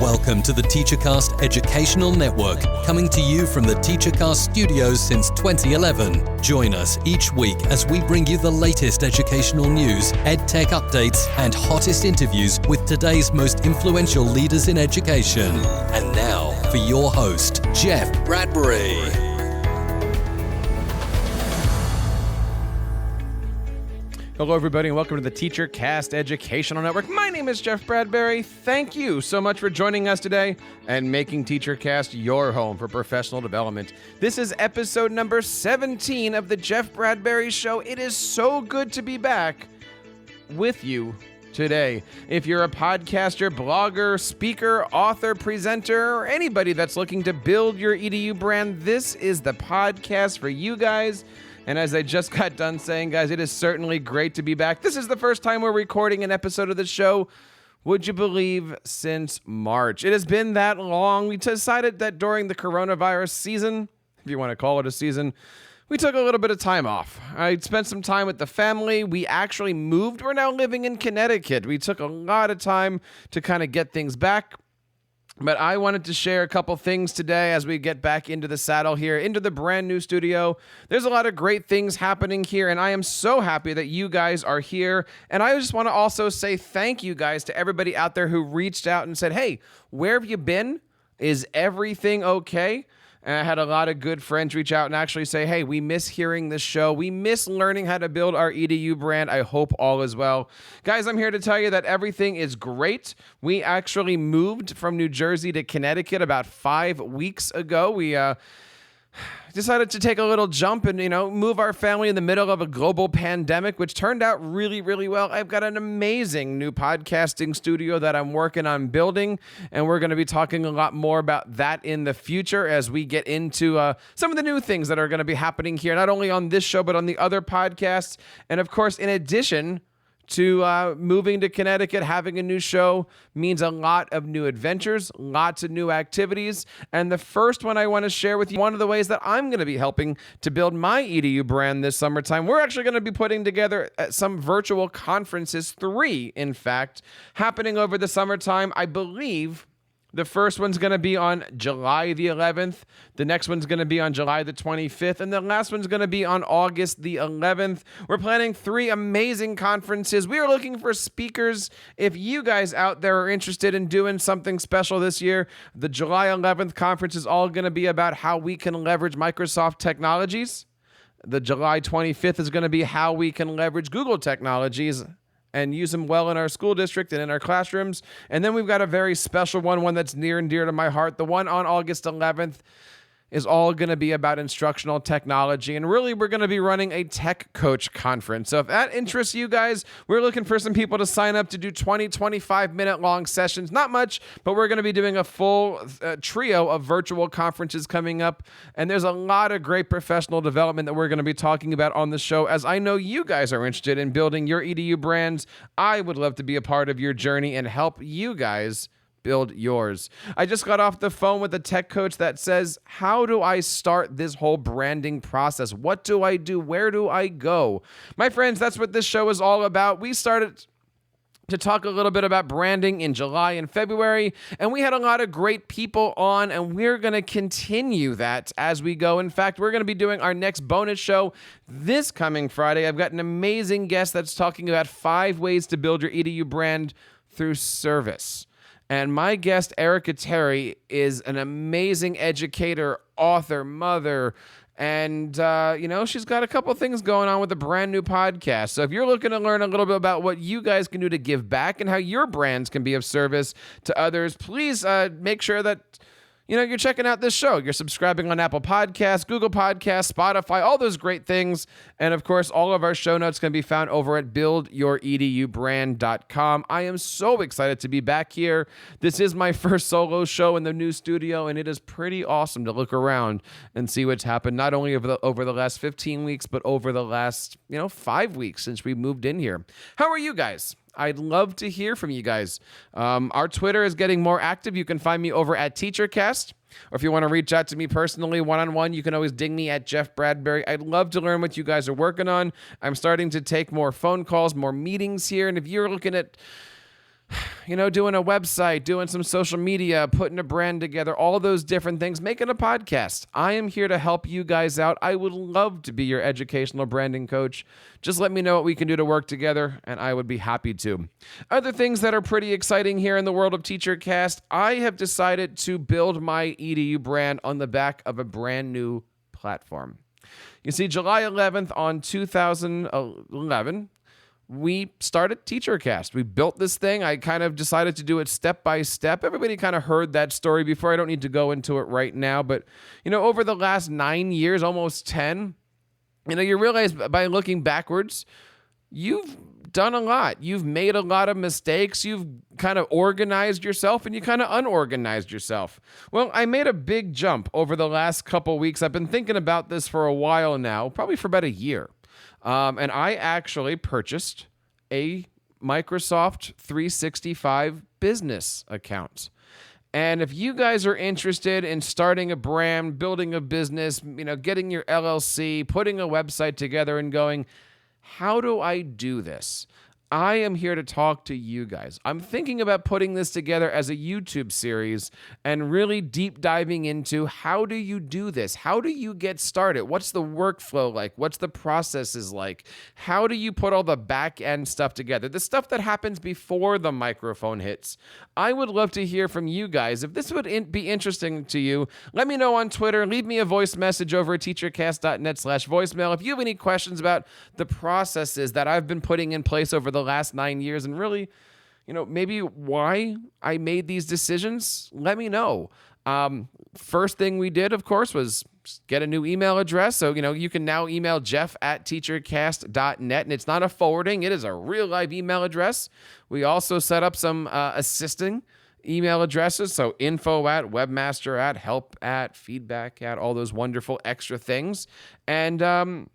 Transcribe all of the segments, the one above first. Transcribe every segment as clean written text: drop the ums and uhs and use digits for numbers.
Welcome to the TeacherCast Educational Network, coming to you from the TeacherCast studios since 2011. Join us each week as we bring you the latest educational news, EdTech updates, and hottest interviews with today's most influential leaders in education. And now, for your host, Jeff Bradbury. Hello, everybody, and welcome to the TeacherCast Educational Network. My name is Jeff Bradbury. Thank you so much for joining us today and making TeacherCast your home for professional development. This is episode number 17 of the Jeff Bradbury Show. It is so good to be back with you today. If you're a podcaster, blogger, speaker, author, presenter, or anybody that's looking to build your EDU brand, this is the podcast for you guys. And as I just got done saying, guys, it is certainly great to be back. This is the first time we're recording an episode of the show, would you believe, since March. It has been that long. We decided that during the coronavirus season, if you want to call it a season, we took a little bit of time off. I spent some time with the family. We actually moved. We're now living in Connecticut. We took a lot of time to kind of get things back. But I wanted to share a couple things today as we get back into the saddle here, into the brand new studio. There's a lot of great things happening here, and I am so happy that you guys are here. And I just want to also say thank you guys to everybody out there who reached out and said, hey, where have you been? Is everything okay? And I had a lot of good friends reach out and actually say, hey, we miss hearing this show. We miss learning how to build our EDU brand. I hope all is well. Guys, I'm here to tell you that everything is great. We actually moved from New Jersey to Connecticut about 5 weeks ago. We decided to take a little jump and, move our family in the middle of a global pandemic, which turned out really, really well. I've got an amazing new podcasting studio that I'm working on building, and we're going to be talking a lot more about that in the future as we get into some of the new things that are going to be happening here, not only on this show, but on the other podcasts. And of course, in addition to moving to Connecticut, having a new show means a lot of new adventures, lots of new activities. And the first one I want to share with you, one of the ways that I'm going to be helping to build my EDU brand this summertime, we're actually going to be putting together some virtual conferences, 3, in fact, happening over the summertime. I believe the first one's going to be on July the 11th. The next one's going to be on July the 25th. And the last one's going to be on August the 11th. We're planning 3 amazing conferences. We are looking for speakers. If you guys out there are interested in doing something special this year, the July 11th conference is all going to be about how we can leverage Microsoft technologies. The July 25th is going to be how we can leverage Google technologies and use them well in our school district and in our classrooms. And then we've got a very special one that's near and dear to my heart. The one on August 11th is all going to be about instructional technology. And really, we're going to be running a tech coach conference. So if that interests you guys, we're looking for some people to sign up to do 20, 25-minute long sessions. Not much, but we're going to be doing a full trio of virtual conferences coming up. And there's a lot of great professional development that we're going to be talking about on the show. As I know you guys are interested in building your EDU brands, I would love to be a part of your journey and help you guys build yours. I just got off the phone with a tech coach that says, how do I start this whole branding process? What do I do? Where do I go? My friends, that's what this show is all about. We started to talk a little bit about branding in July and February, and we had a lot of great people on, and we're going to continue that as we go. In fact, we're going to be doing our next bonus show this coming Friday. I've got an amazing guest that's talking about 5 ways to build your EDU brand through service. And my guest, Erica Terry, is an amazing educator, author, mother, and, she's got a couple things going on with a brand new podcast. So if you're looking to learn a little bit about what you guys can do to give back and how your brands can be of service to others, please make sure that you're checking out this show. You're subscribing on Apple Podcasts, Google Podcasts, Spotify, all those great things. And of course, all of our show notes can be found over at buildyouredubrand.com. I am so excited to be back here. This is my first solo show in the new studio, and it is pretty awesome to look around and see what's happened, not only over the last 15 weeks, but over the last, 5 weeks since we moved in here. How are you guys? I'd love to hear from you guys. Our Twitter is getting more active. You can find me over at TeacherCast. Or if you want to reach out to me personally, one-on-one, you can always ding me at Jeff Bradbury. I'd love to learn what you guys are working on. I'm starting to take more phone calls, more meetings here. And if you're looking at doing a website, doing some social media, putting a brand together, all those different things, making a podcast. I am here to help you guys out. I would love to be your educational branding coach. Just let me know what we can do to work together, and I would be happy to. Other things that are pretty exciting here in the world of TeacherCast, I have decided to build my EDU brand on the back of a brand new platform. You see, July 11th on 2011, we started TeacherCast. We built this thing. I kind of decided to do it step by step. Everybody kind of heard that story before. I don't need to go into it right now. But, over the last 9 years, almost 10, you realize by looking backwards, you've done a lot. You've made a lot of mistakes. You've kind of organized yourself and you kind of unorganized yourself. Well, I made a big jump over the last couple weeks. I've been thinking about this for a while now, probably for about a year. And I actually purchased a Microsoft 365 business account. And if you guys are interested in starting a brand, building a business, getting your LLC, putting a website together and going, how do I do this? I am here to talk to you guys. I'm thinking about putting this together as a YouTube series and really deep diving into how do you do this? How do you get started? What's the workflow like? What's the processes like? How do you put all the back end stuff together? The stuff that happens before the microphone hits. I would love to hear from you guys. If this would be interesting to you, let me know on Twitter. Leave me a voice message over at teachercast.net/voicemail. If you have any questions about the processes that I've been putting in place over the last 9 years and really, maybe why I made these decisions, let me know. First thing we did, of course, was get a new email address. So, you can now email jeff@teachercast.net, and it's not a forwarding. It is a real live email address. We also set up some assisting email addresses. So info@, help@, feedback@, all those wonderful extra things. And,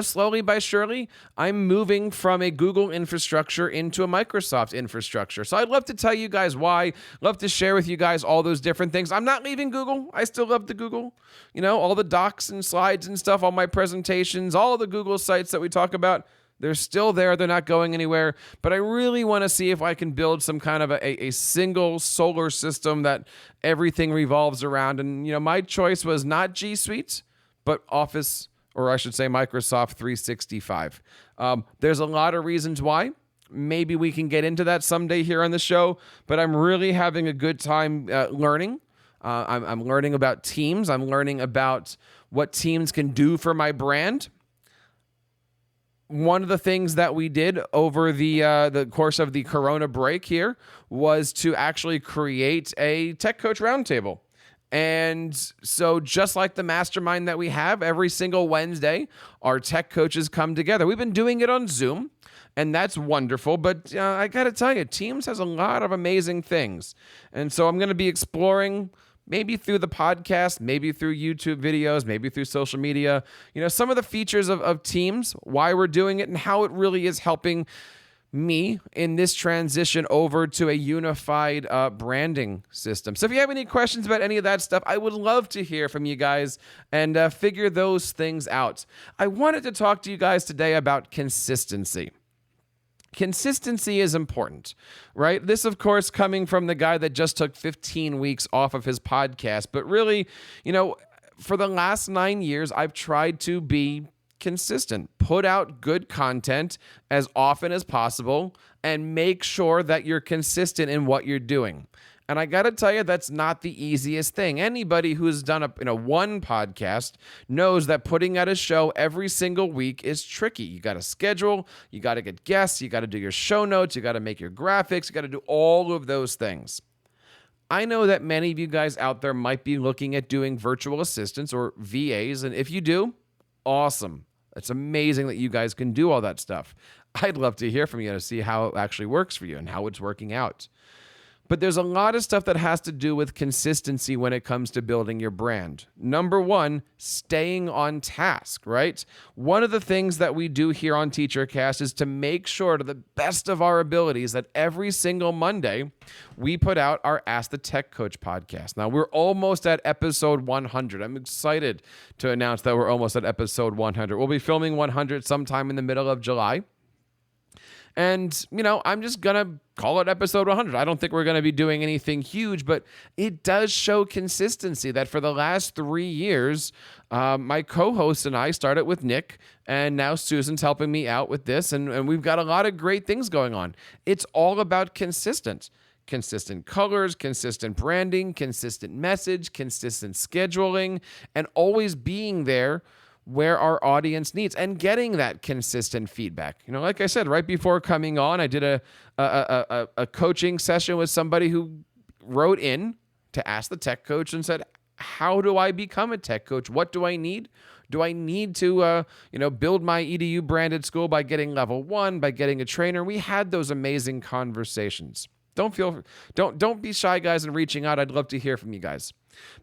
slowly by surely, I'm moving from a Google infrastructure into a Microsoft infrastructure. So I'd love to tell you guys why, love to share with you guys all those different things. I'm not leaving Google. I still love the Google, all the docs and slides and stuff, all my presentations, all the Google sites that we talk about. They're still there. They're not going anywhere. But I really want to see if I can build some kind of a single solar system that everything revolves around. And, my choice was not G Suite, but Office, or I should say Microsoft 365. There's a lot of reasons why. Maybe we can get into that someday here on the show, but I'm really having a good time learning. I'm learning about Teams. I'm learning about what Teams can do for my brand. One of the things that we did over the course of the Corona break here was to actually create a Tech Coach Roundtable. And so just like the mastermind that we have every single Wednesday, our tech coaches come together. We've been doing it on Zoom, and that's wonderful. But I got to tell you, Teams has a lot of amazing things. And so I'm going to be exploring, maybe through the podcast, maybe through YouTube videos, maybe through social media, some of the features of Teams, why we're doing it, and how it really is helping me in this transition over to a unified branding system. So if you have any questions about any of that stuff, I would love to hear from you guys and figure those things out. I wanted to talk to you guys today about consistency. Consistency is important, right? This, of course, coming from the guy that just took 15 weeks off of his podcast. But really, for the last 9 years, I've tried to be consistent, put out good content as often as possible, and make sure that you're consistent in what you're doing. And I got to tell you, that's not the easiest thing. Anybody who's done one podcast knows that putting out a show every single week is tricky. You got to schedule, you got to get guests, you got to do your show notes, you got to make your graphics, you got to do all of those things. I know that many of you guys out there might be looking at doing virtual assistants or VAs, and if you do, awesome. It's amazing that you guys can do all that stuff. I'd love to hear from you to see how it actually works for you and how it's working out. But there's a lot of stuff that has to do with consistency when it comes to building your brand. Number one, staying on task, right? One of the things that we do here on TeacherCast is to make sure to the best of our abilities that every single Monday we put out our Ask the Tech Coach podcast. Now, we're almost at episode 100. I'm excited to announce that we're almost at episode 100. We'll be filming 100 sometime in the middle of July. And, I'm just going to call it episode 100. I don't think we're going to be doing anything huge, but it does show consistency that for the last 3 years, my co-host and I started with Nick, and now Susan's helping me out with this, and we've got a lot of great things going on. It's all about consistent colors, consistent branding, consistent message, consistent scheduling, and always being there where our audience needs and getting that consistent feedback. Like I said, right before coming on, I did a coaching session with somebody who wrote in to ask the tech coach and said, how do I become a tech coach? What do I need? Do I need to, build my EDU branded school by getting level 1, by getting a trainer? We had those amazing conversations. Don't be shy, guys, in reaching out. I'd love to hear from you guys.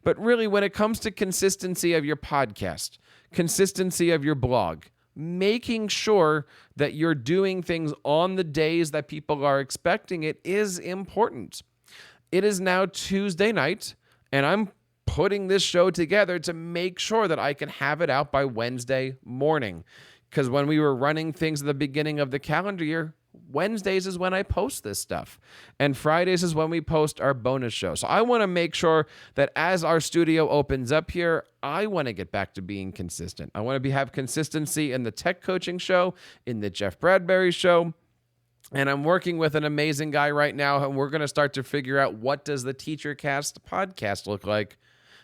But really, when it comes to consistency of your podcast, consistency of your blog, making sure that you're doing things on the days that people are expecting it is important. It is now Tuesday night, and I'm putting this show together to make sure that I can have it out by Wednesday morning. Because when we were running things at the beginning of the calendar year, Wednesdays is when I post this stuff, and Fridays is when we post our bonus show. So I want to make sure that as our studio opens up here, I want to get back to being consistent. I want to have consistency in the tech coaching show, in the Jeff Bradbury Show, and I'm working with an amazing guy right now, and we're going to start to figure out what does the TeacherCast podcast look like.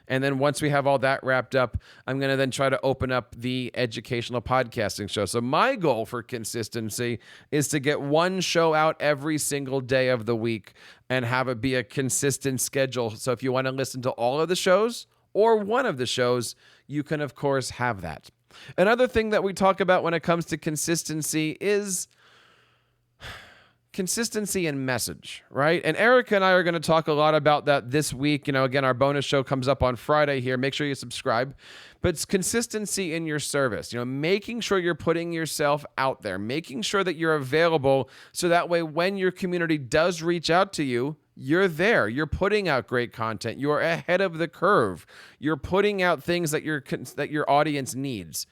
And then once we have all that wrapped up, I'm going to then try to open up the educational podcasting show. So my goal for consistency is to get one show out every single day of the week and have it be a consistent schedule. So if you want to listen to all of the shows or one of the shows, you can, of course, have that. Another thing that we talk about when it comes to consistency is consistency in message, right? And Erica and I are going to talk a lot about that this week. Again, our bonus show comes up on Friday here. Make sure you subscribe. But it's consistency in your service, making sure you're putting yourself out there, making sure that you're available so that way when your community does reach out to you, you're there. You're putting out great content. You're ahead of the curve. You're putting out things that your audience needs.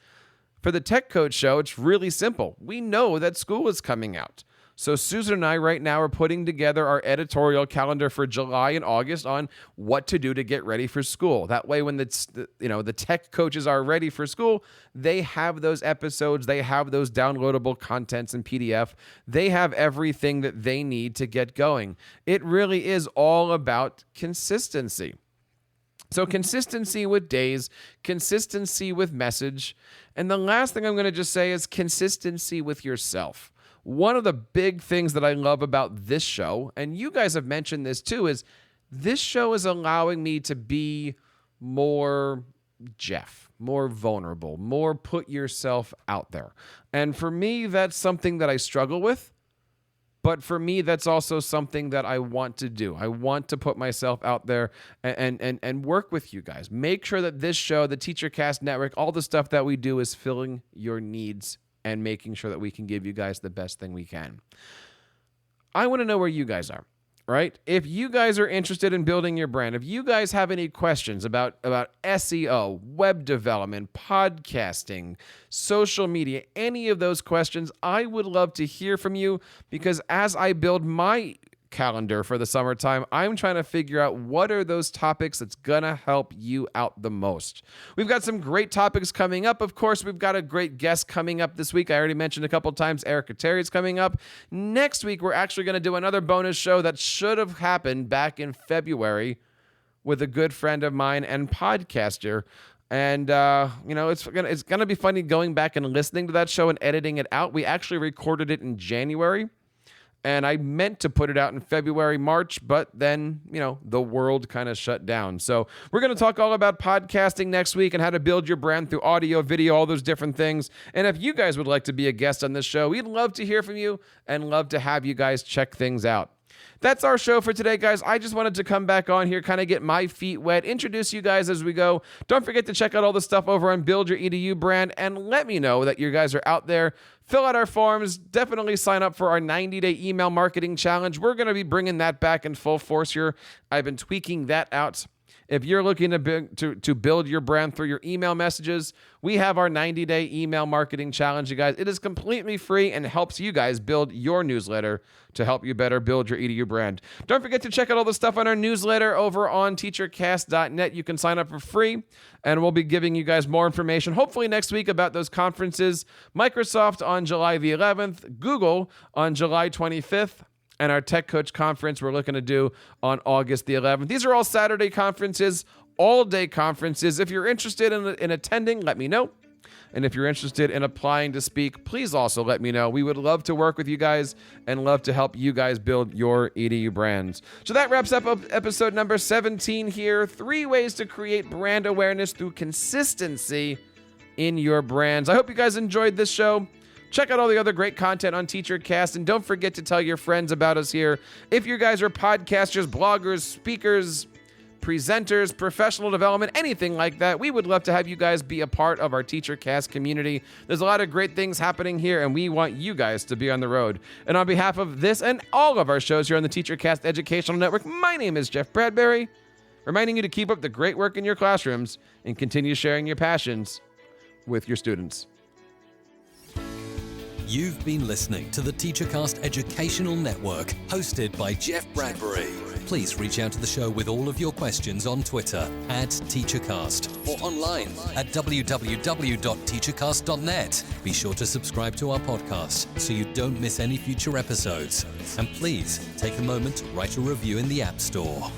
For the Tech Coach Show, it's really simple. We know that school is coming out. So Susan and I right now are putting together our editorial calendar for July and August on what to do to get ready for school. That way, when the tech coaches are ready for school, they have those episodes, they have those downloadable contents in PDF. They have everything that they need to get going. It really is all about consistency. So consistency with days, consistency with message, and the last thing I'm going to just say is consistency with yourself. One of the big things that I love about this show, and you guys have mentioned this too, is this show is allowing me to be more Jeff, more vulnerable, more put yourself out there. And for me, that's something that I struggle with. But for me, that's also something that I want to do. I want to put myself out there and work with you guys. Make sure that this show, the TeacherCast Network, all the stuff that we do is filling your needs and making sure that we can give you guys the best thing we can. I want to know where you guys are, right? If you guys are interested in building your brand, if you guys have any questions about SEO, web development, podcasting, social media, any of those questions, I would love to hear from you, because as I build my calendar for the summertime, I'm trying to figure out what are those topics that's gonna help you out the most. We've got some great topics coming up. Of course, we've got a great guest coming up this week. I already mentioned a couple times Erica Terry's coming up. Next week, we're actually going to do another bonus show that should have happened back in February with a good friend of mine and podcaster. And, it's gonna be funny going back and listening to that show and editing it out. We actually recorded it in January. And I meant to put it out in February, March, but then, the world kind of shut down. So we're going to talk all about podcasting next week and how to build your brand through audio, video, all those different things. And if you guys would like to be a guest on this show, we'd love to hear from you and love to have you guys check things out. That's our show for today, guys. I just wanted to come back on here, kind of get my feet wet, introduce you guys as we go. Don't forget to check out all the stuff over on Build Your EDU Brand, and let me know that you guys are out there. Fill out our forms. Definitely sign up for our 90-day email marketing challenge. We're going to be bringing that back in full force here. I've been tweaking that out. If you're looking to build your brand through your email messages, we have our 90-day email marketing challenge, you guys. It is completely free and helps you guys build your newsletter to help you better build your EDU brand. Don't forget to check out all the stuff on our newsletter over on TeacherCast.net. You can sign up for free, and we'll be giving you guys more information, hopefully next week, about those conferences. Microsoft on July the 11th, Google on July 25th, and our Tech Coach Conference we're looking to do on August the 11th. These are all Saturday conferences, all-day conferences. If you're interested in attending, let me know. And if you're interested in applying to speak, please also let me know. We would love to work with you guys and love to help you guys build your EDU brands. So that wraps up episode number 17 here. 3 ways to create brand awareness through consistency in your brands. I hope you guys enjoyed this show. Check out all the other great content on TeacherCast, and don't forget to tell your friends about us here. If you guys are podcasters, bloggers, speakers, presenters, professional development, anything like that, we would love to have you guys be a part of our TeacherCast community. There's a lot of great things happening here, and we want you guys to be on the road. And on behalf of this and all of our shows here on the TeacherCast Educational Network, my name is Jeff Bradbury, reminding you to keep up the great work in your classrooms and continue sharing your passions with your students. You've been listening to the TeacherCast Educational Network, hosted by Jeff Bradbury. Please reach out to the show with all of your questions on Twitter @TeacherCast or online at www.teachercast.net. Be sure to subscribe to our podcast so you don't miss any future episodes. And please take a moment to write a review in the App Store.